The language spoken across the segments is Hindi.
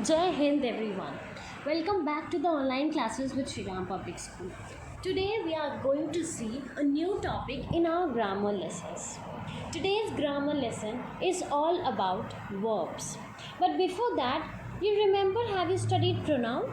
Jai Hind everyone. Welcome back to the online classes with Shriram Public School. Today we are going to see a new topic in our grammar lessons. Today's grammar lesson is all about verbs. But before that, you remember, have you studied pronoun?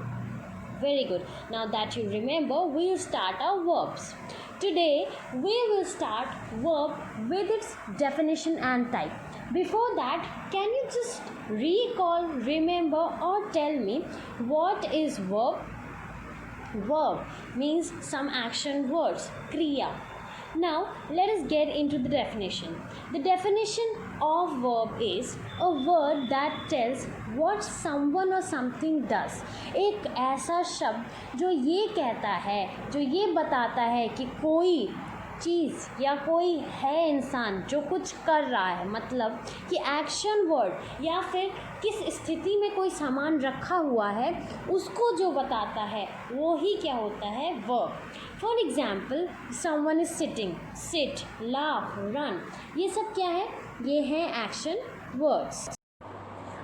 Very good. Now that you remember, we will start our verbs. Today we will start verb with its definition and type. Before that, can you just recall, remember, or tell me what is verb? Verb means some action words, kriya. Now let us get into the definition. The definition of verb is a word that tells what someone or something does. एक ऐसा शब्द जो ये कहता है, जो ये बताता है कि कोई चीज़ या कोई है इंसान जो कुछ कर रहा है, मतलब कि एक्शन वर्ड या फिर किस स्थिति में कोई सामान रखा हुआ है उसको जो बताता है वो ही क्या होता है, verb. For example, someone is sitting, sit, laugh, run, ये सब क्या है, ये हैं एक्शन वर्ड्स.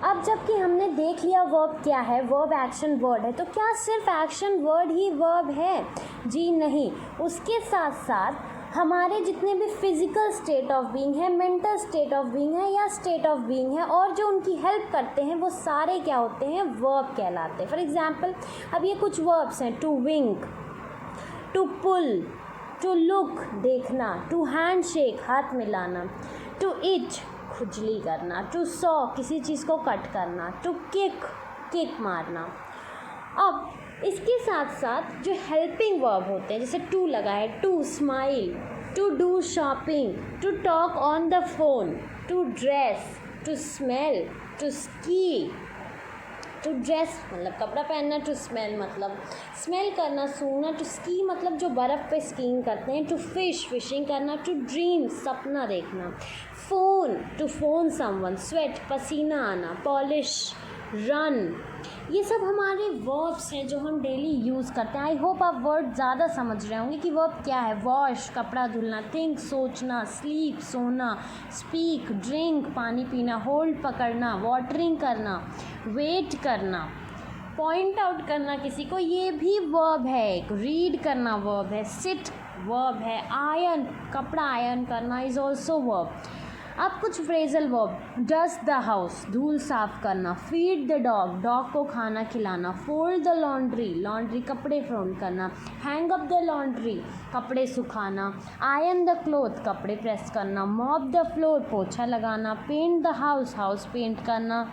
अब जबकि हमने देख लिया वर्ब क्या है, वर्ब एक्शन वर्ड है, तो क्या सिर्फ एक्शन वर्ड ही वर्ब है? जी नहीं, उसके साथ साथ हमारे जितने भी फिजिकल स्टेट ऑफ बीइंग है, मेंटल स्टेट ऑफ बीइंग है या स्टेट ऑफ बीइंग है और जो उनकी हेल्प करते हैं वो सारे क्या होते हैं, वर्ब कहलाते हैं. फॉर एग्जांपल, अब ये कुछ वर्ब्स हैं, to wink, to pull, to look, देखना, टू हैंड शेक, हाथ मिलाना, टू इच, खुजली करना, टू सॉ, किसी चीज़ को कट करना, टू किक, किक मारना. अब इसके साथ साथ जो हेल्पिंग वर्ब होते हैं, जैसे टू लगा है, to smile, to do shopping, to talk on the phone, to dress, to smell, to ski. To dress मतलब कपड़ा पहनना, टू स्मेल मतलब स्मेल करना, सूंघना, टू स्की मतलब जो बर्फ़ पे स्कीइंग करते हैं, टू फिश, फिशिंग करना, टू ड्रीम, सपना देखना, phone, to phone someone, sweat, पसीना आना, पॉलिश, रन. ये सब हमारे वर्ब्स हैं जो हम डेली यूज़ करते हैं. आई होप आप वर्ड ज़्यादा समझ रहे होंगे कि वर्ब क्या है. वॉश, कपड़ा धुलना, थिंक, सोचना, स्लीप, सोना, स्पीक, ड्रिंक, पानी पीना, होल्ड, पकड़ना, वाटरिंग करना, वेट करना, पॉइंट आउट करना किसी को, ये भी वर्ब है. एक रीड करना वर्ब है, सिट वर्ब है, आयरन, कपड़ा आयरन करना इज़ ऑल्सो वर्ब. अब कुछ phrasal verb, dust the house, धूल साफ करना, फीड द डॉग, डॉग को खाना खिलाना, फोल्ड द लॉन्ड्री, लॉन्ड्री कपड़े फोल्ड करना, हैंग अप द लॉन्ड्री, कपड़े सुखाना, आयरन द क्लोथ, कपड़े प्रेस करना, मॉप द फ्लोर, पोछा लगाना, paint the house, house paint करना.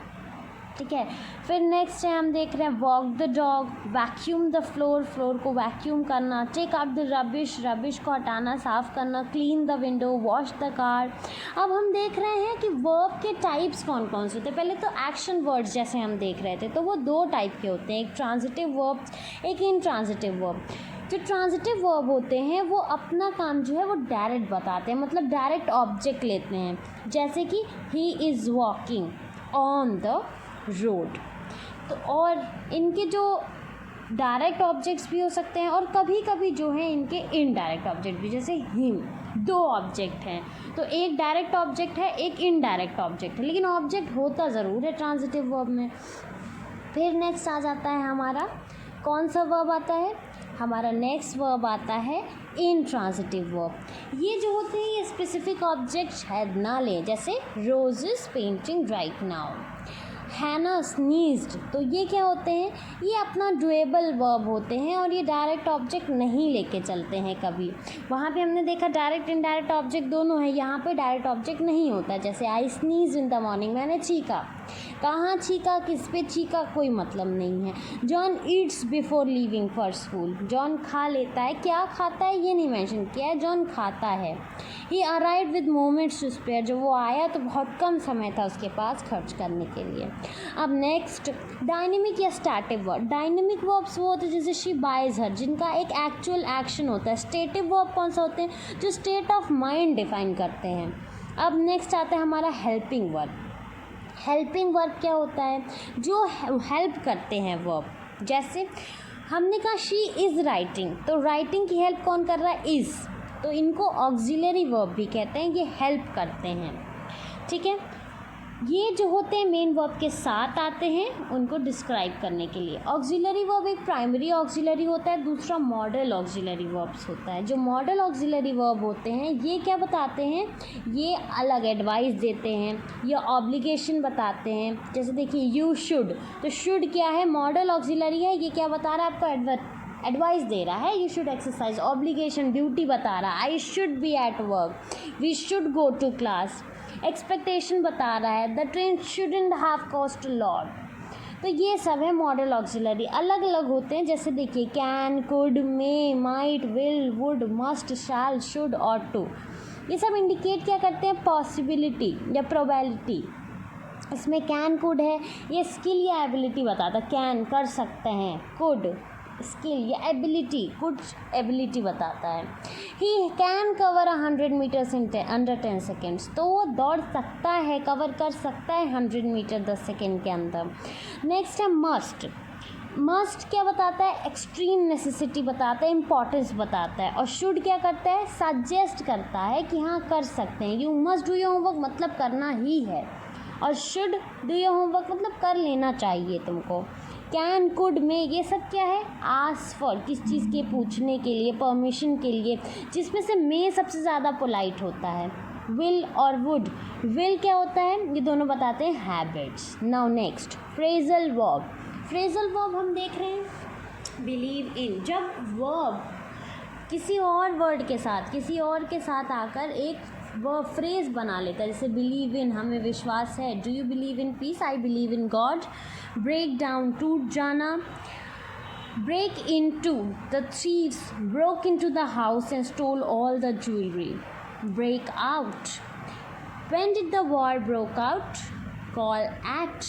ठीक है. फिर नेक्स्ट है, हम देख रहे हैं walk the dog, vacuum the floor, floor को वैक्यूम करना, take out the rubbish, rubbish को हटाना, साफ़ करना, clean the window, wash the car. अब हम देख रहे हैं कि वर्ब के टाइप्स कौन कौन से होते हैं. पहले तो एक्शन वर्ड्स जैसे हम देख रहे थे, तो वो दो टाइप के होते हैं, एक ट्रांजिटिव वर्ब, एक इनट्रांजिटिव वर्ब. जो ट्रांजिटिव वर्ब होते हैं वो अपना काम जो है वो डायरेक्ट बताते हैं, मतलब डायरेक्ट ऑब्जेक्ट लेते हैं, जैसे कि he is walking on the road. तो और इनके जो डायरेक्ट ऑब्जेक्ट्स भी हो सकते हैं और कभी कभी जो है इनके इनडायरेक्ट ऑब्जेक्ट भी, जैसे हिम, दो ऑब्जेक्ट हैं, तो एक डायरेक्ट ऑब्जेक्ट है, एक इनडायरेक्ट ऑब्जेक्ट है, लेकिन ऑब्जेक्ट होता ज़रूर है ट्रांजिटिव वर्ब में. फिर नेक्स्ट आ जाता है हमारा, कौन सा वर्ब आता है, हमारा नेक्स्ट वर्ब आता है इनट्रांजिटिव वर्ब. ये जो होते हैं ये स्पेसिफिक ऑब्जेक्ट शायद ना लें, जैसे रोज इज पेंटिंग राइट नाउ, हैना स्नीज्ड, तो ये क्या होते हैं, ये अपना डुएबल वर्ब होते हैं और ये डायरेक्ट ऑब्जेक्ट नहीं लेके चलते हैं कभी. वहाँ पे हमने देखा डायरेक्ट इनडायरेक्ट ऑब्जेक्ट दोनों है, यहाँ पे डायरेक्ट ऑब्जेक्ट नहीं होता. जैसे आई स्नीज इन द मॉर्निंग, मैंने छीका, कहाँ छीका, किस पे छीका, कोई मतलब नहीं है. John Yeats before leaving for school, John खा लेता है, क्या खाता है ये नहीं मेंशन किया है, जॉन खाता है. He arrived with moments to spare, जो वो आया तो बहुत कम समय था उसके पास खर्च करने के लिए. अब नेक्स्ट, डायनेमिक या स्टैटिक वर्ब. डायनेमिक वर्ब्स वो होते हैं जैसे शी बाइज हर, जिनका एक एक्चुअल एक्शन होता है. स्टेटिव वर्ब कौन सा होते हैं, जो स्टेट ऑफ माइंड डिफाइन करते हैं. अब नेक्स्ट आता है हमारा हेल्पिंग वर्ब. हेल्पिंग वर्ब क्या होता है, जो हेल्प करते हैं वर्ब. जैसे हमने कहा शी इज़ राइटिंग, तो राइटिंग की हेल्प कौन कर रहा है, इज़, तो इनको ऑक्सिलरी वर्ब भी कहते हैं, ये हेल्प करते हैं. ठीक है. ये जो होते हैं मेन वर्ब के साथ आते हैं उनको डिस्क्राइब करने के लिए। ऑक्सिलरी वर्ब एक प्राइमरी ऑक्सिलरी होता है, दूसरा मॉडल ऑक्सिलरी वर्ब्स होता है। जो मॉडल ऑक्सिलरी वर्ब होते हैं ये क्या बताते हैं, ये अलग एडवाइस देते हैं या ऑब्लिगेशन बताते हैं। जैसे देखिए यू शुड, तो शुड क्या है, मॉडल ऑक्सिलरी है, ये क्या बता रहा है आपको, एडवाइस दे रहा है, you should exercise. Obligation duty बता रहा है, I should be at work, we should go to class. Expectation बता रहा है, the train shouldn't have cost a lot. तो ये सब है मॉडल ऑक्सिलरी, अलग अलग होते हैं। जैसे देखिए can, could, may, might, will, would, must, shall, should, ought to, ये सब इंडिकेट क्या करते हैं, पॉसिबिलिटी या प्रोबेबिलिटी। इसमें कैन, कुड है, ये स्किल या एबिलिटी बताता है, कैन कर सकते हैं, कुड स्किल या एबिलिटी, कुछ एबिलिटी बताता है। He can cover 100 metres in under 10 seconds, तो वो दौड़ सकता है, कवर कर सकता है 100 मीटर 10 सेकेंड के अंदर। नेक्स्ट है मस्ट। मस्ट क्या बताता है, एक्सट्रीम नेसेसिटी बताता है, इम्पोर्टेंस बताता है। और शुड क्या करता है, सजेस्ट करता है कि हाँ कर सकते हैं। You must do your homework मतलब करना ही है, और शुड डू योर होमवर्क मतलब कर लेना चाहिए तुमको। कैन, कुड, में ये सब क्या है, आस्क फॉर, किस चीज़ के पूछने के लिए, परमिशन के लिए, जिसमें से मे सबसे ज़्यादा पोलाइट होता है। विल और वुड, विल क्या होता है, ये दोनों बताते हैं habits. Now next phrasal verb. Phrasal verb हम देख रहे हैं, बिलीव इन, जब वर्ब किसी और वर्ड के साथ, किसी और के साथ आकर एक वो फ्रेज बना लेता है। जैसे बिलीव इन, हमें विश्वास है, do you believe in peace, I believe in God. Break down, टूट जाना। Break in to, the thieves broke in to the house and stole all the jewellery. Break out, when did the war broke out, call at,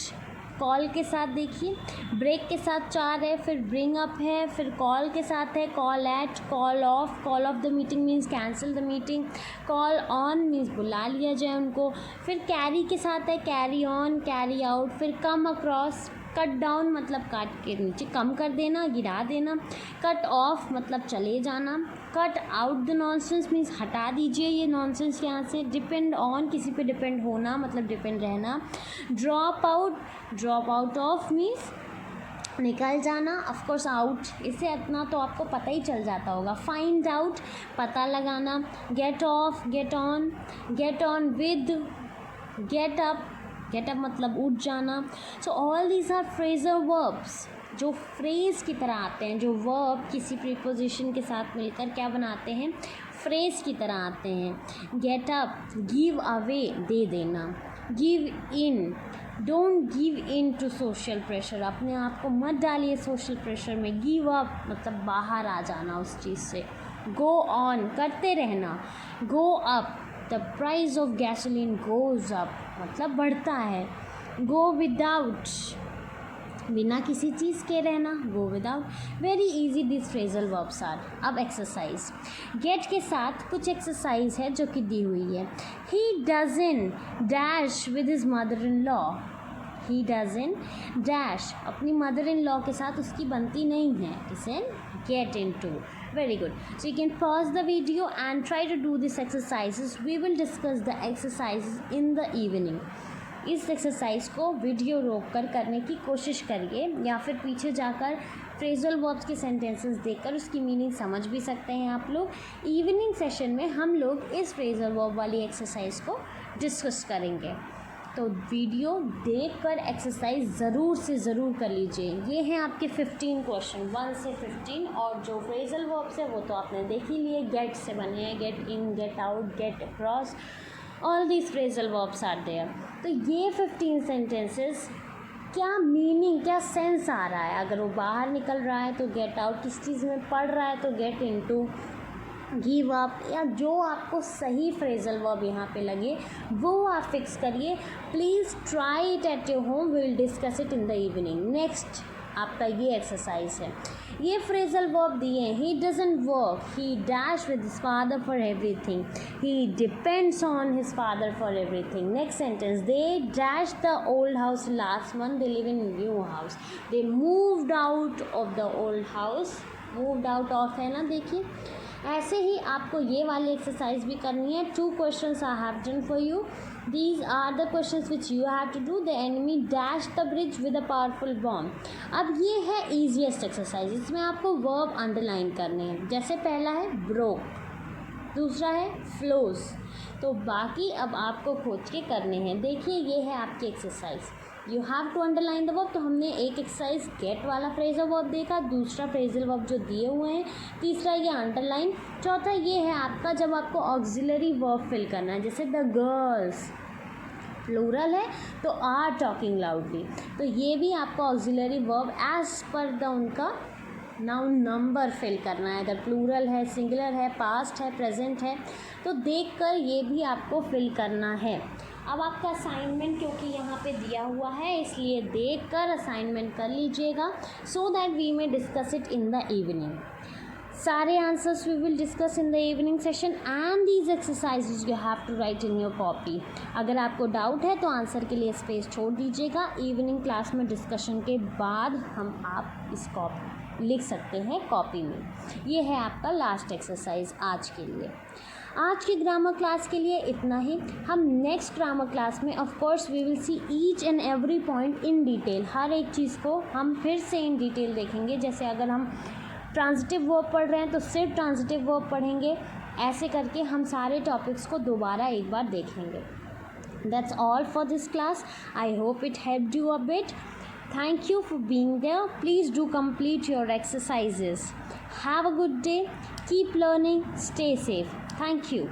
call के साथ देखिए ब्रेक के साथ 4 है, फिर ब्रिंग अप है, फिर कॉल के साथ है call at, call of the meeting means cancel the meeting, call on means बुला लिया जाए उनको, फिर कैरी के साथ है कैरी ऑन, कैरी आउट, फिर कम अक्रॉस, कट डाउन मतलब काट के नीचे कम कर देना, गिरा देना, कट ऑफ मतलब चले जाना, cut out the nonsense means हटा दीजिए ये नॉनसेंस यहाँ से, डिपेंड ऑन किसी पे डिपेंड होना मतलब डिपेंड रहना, ड्रॉप आउट ऑफ मीन्स निकल जाना, ऑफ कोर्स आउट, इससे इतना तो आपको पता ही चल जाता होगा। फाइंड आउट पता लगाना, get off, get on with, get up मतलब उठ जाना। So all these are phrasal verbs जो फ्रेज की तरह आते हैं, जो वर्ब किसी प्रीपोजिशन के साथ मिलकर क्या बनाते हैं, फ्रेज की तरह आते हैं। गेट अप, गिव अवे दे देना, give in, don't give in to social pressure, अपने आप को मत डालिए सोशल प्रेशर में। गिव अप मतलब बाहर आ जाना उस चीज़ से। गो ऑन करते रहना, go up, the price of gasoline goes up मतलब बढ़ता है। गो विदाउट बिना किसी चीज़ के रहना, go without. Very easy this phrasal verbs are. अब एक्सरसाइज, गेट के साथ कुछ एक्सरसाइज है जो कि दी हुई है। He doesn't dash with his mother in law, he doesn't dash अपनी मदर इन लॉ के साथ उसकी बनती नहीं है, इसे get in to. Very good. So you can pause the video and try to do these exercises. We will discuss the exercises in the evening. इस एक्सरसाइज को वीडियो रोक कर करने की कोशिश करिए या फिर पीछे जाकर फ्रेजल वर्ब्स के सेंटेंसेस देखकर उसकी मीनिंग समझ भी सकते हैं आप लोग। इवनिंग सेशन में हम लोग इस फ्रेजल वर्ब वाली एक्सरसाइज को डिस्कस करेंगे, तो वीडियो देखकर एक्सरसाइज ज़रूर से ज़रूर कर लीजिए। ये हैं आपके 15 क्वेश्चन 1 से 15, और जो फ्रेजल वर्ब्स है वो तो आपने देख ही लिए, गेट से बने हैं, get in, get out, get across, all these phrasal verbs are there. तो ये 15 सेंटेंसेस क्या मीनिंग, क्या सेंस आ रहा है, अगर वो बाहर निकल रहा है तो गेट आउट, किस चीज़ में पढ़ रहा है तो गेट इनटू, गिव अप, या जो आपको सही फ्रेजल वर्ब यहाँ पे लगे वो आप फिक्स करिए। Please try it at your home, we will discuss it in the evening. Next आपका ये एक्सरसाइज है, ये फ्रेजल वर्ब दिए हैं। He doesn't work, he dash with his father for everything, he depends on his father for everything. Next sentence, they dash the old house last month, they live in new house, they moved out of the old house, moved out of है ना, देखिए ऐसे ही आपको ये वाली एक्सरसाइज भी करनी है। 2 questions I have done for you. These are the questions which you have to do. The enemy dashed the bridge with a powerful bomb. अब ये है easiest exercise. इसमें आपको verb underline करने हैं. जैसे पहला है broke, दूसरा है flows. तो बाकी अब आपको खोज के करने हैं. देखिए ये है आपकी exercise. You have to underline the verb. तो हमने एक एक्सरसाइज गेट वाला फ्रेजल वर्ब देखा, दूसरा फ्रेजल वर्ब जो दिए हुए हैं, तीसरा ये अंडरलाइन, चौथा ये है आपका जब आपको ऑक्सिलरी वर्ब फिल करना है. जैसे द गर्ल्स प्लूरल है तो आर टॉकिंग लाउडली, तो ये भी आपको auxiliary verb as per the उनका नाउन नंबर फिल करना है. अगर प्लूरल है, सिंगुलर है, पास्ट है, प्रेजेंट है, तो देखकर ये भी आपको फिल करना है. अब आपका असाइनमेंट क्योंकि यहाँ पे दिया हुआ है इसलिए देखकर असाइनमेंट कर लीजिएगा, so that we may discuss it in the evening. सारे answers we will discuss in the evening session and these exercises you have to write in your copy. अगर आपको डाउट है तो आंसर के लिए स्पेस छोड़ दीजिएगा. इवनिंग क्लास में डिस्कशन के बाद आप इस कॉपी लिख सकते हैं कॉपी में. ये है आपका लास्ट एक्सरसाइज आज के लिए. आज की ग्रामर क्लास के लिए इतना ही. हम नेक्स्ट ग्रामर क्लास में of course we will see each and every point in detail. हर एक चीज़ को हम फिर से इन डिटेल देखेंगे. जैसे अगर हम ट्रांजिटिव वर्ब पढ़ रहे हैं तो सिर्फ ट्रांजिटिव वर्ब पढ़ेंगे. ऐसे करके हम सारे टॉपिक्स को दोबारा एक बार देखेंगे. That's all for this class. I hope it helped you a bit. Thank you for being there. Please do complete your exercises. Have a good day. Keep learning. Stay safe. Thank you.